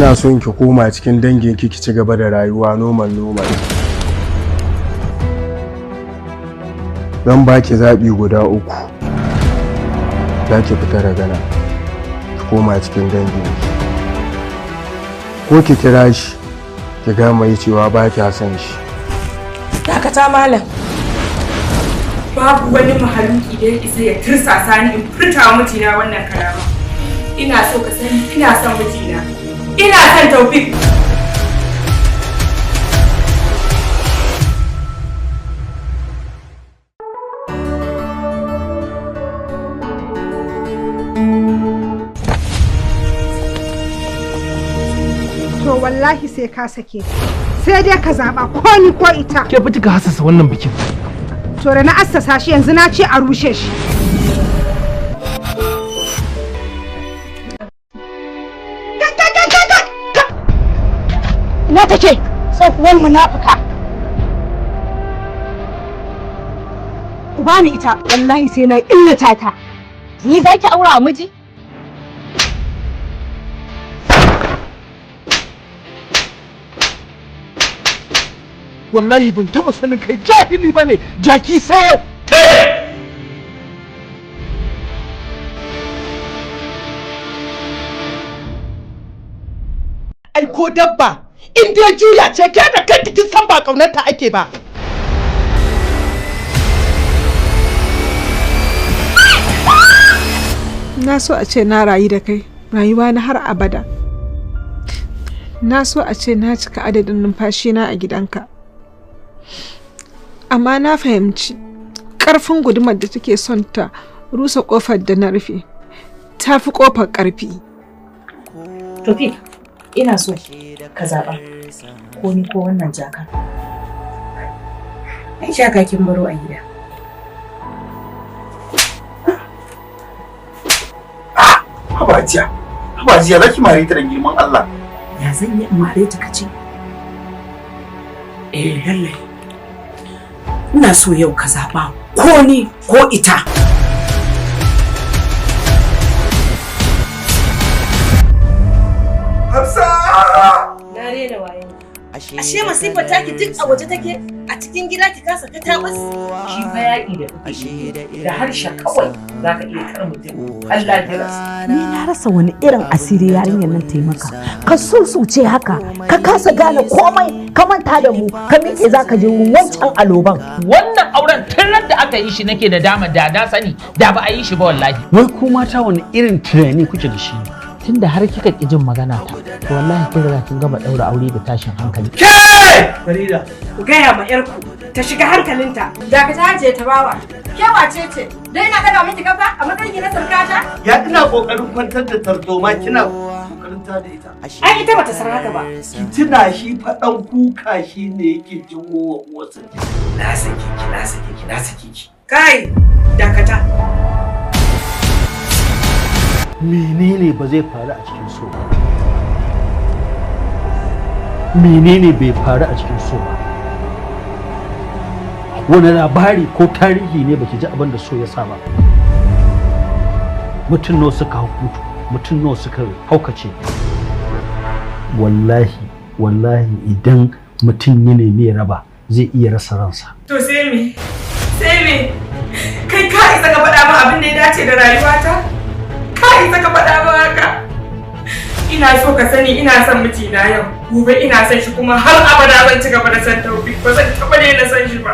ina son ki koma cikin dangin ki ci gaba da rayuwa normal. Zan baki zaɓi guda 3. Za ki fita daga nan ki koma cikin dangin ki, ko ki kira shi ki ga mai cewa ba kya son shi. Dakata malam. Babu wani mahaluki da ya isa ya tirsasa ni in furta wa mijina wannan kalama. Ina so ka sani ina son mijina. Ina son Taufik. To wallahi sai ka sake. Sai dai ka zaba ko ni ko ita. Ke fi kika hasasa wannan bikin. To da na assasa shi yanzu na ce a rushe shi. Na take tsohuwar munafuka. Ku bani ita wallahi sai na illata ta. Ni za ki aura miji? Wallahi ban taba sanin kai jahili bane, jaki sai ai ko dabba in dai juya ce ke da kanki kin san ba kaunarta ake ba. Na so a ce na rayu da kai rayuwa na har abada. Na so a ce na cika adadin numfashina a gidanka. Amma na fahimci ƙarfin gudumar da take son ta rusa ƙofar da na rufe ta fi ƙofar ƙarfi. Taufik, ina so ka zaɓa ko ni ko wannan jaka. Ai jaka kin baro a gida. Habajiya za ki mare ta da girman Allah. Ya zan yi in mare ta kace? Lallai. Ina so yau ka zaɓa ko ni ko ita. Hafsa! Na rena wayo. Ashe masifar taki duk a waje take, a cikin gida ki kasa ka tabas. Shi fa yaƙi da kuke da harshen kawai za ka iya kar mutum. Allah ya rasa. Ni na rasa wani irin asiri yarinyar nan taimaka. Ka susuce haka, ka kasa gane komai, ka manta da mu, ka miƙe za ka je wancan aloban. Wannan auren tun da aka yi shi nake da dama da na sani da ba a yi shi ba wallahi. Wai ku mata wani irin tunani kuke da shi? Tunda har kika ki jin magana ta to wallahi kin riga kin gama daura aure da tashin hankali. Ke! Farida. Ku gaya ma yarku ta shiga hankalinta. Da ka taje ta bawa. Ke wace ce? Dai na daga miki kafa a matsayin na sarkata? Ya ina kokarin kwantar da tarzoma kina kokarin ta da ita. Ai ita bata san haka ba. Ki tuna shi faɗan kuka shi ne yake jinwo wa uwarsa. Na saki ki. Kai, dakata. Menene ba zai faru a cikin so ba? Menene bai faru a cikin so ba? Wani labari ko tarihi ne baki ji abin da so ya sa ba? Mutum nawa suka hukutu, mutum nawa suka haukace. Wallahi idan mutum ya nemi ya raba zai iya rasa ransa. To sai me? Kai ka isa ka faɗa min abin da ya dace da rayuwata? Kai saka faɗa ba haka. Ina so ka sani ina son mijina yau. Gobe ina son shi kuma har abada zan ci gaba da san Taufik. Ba zan taɓa daina son shi ba.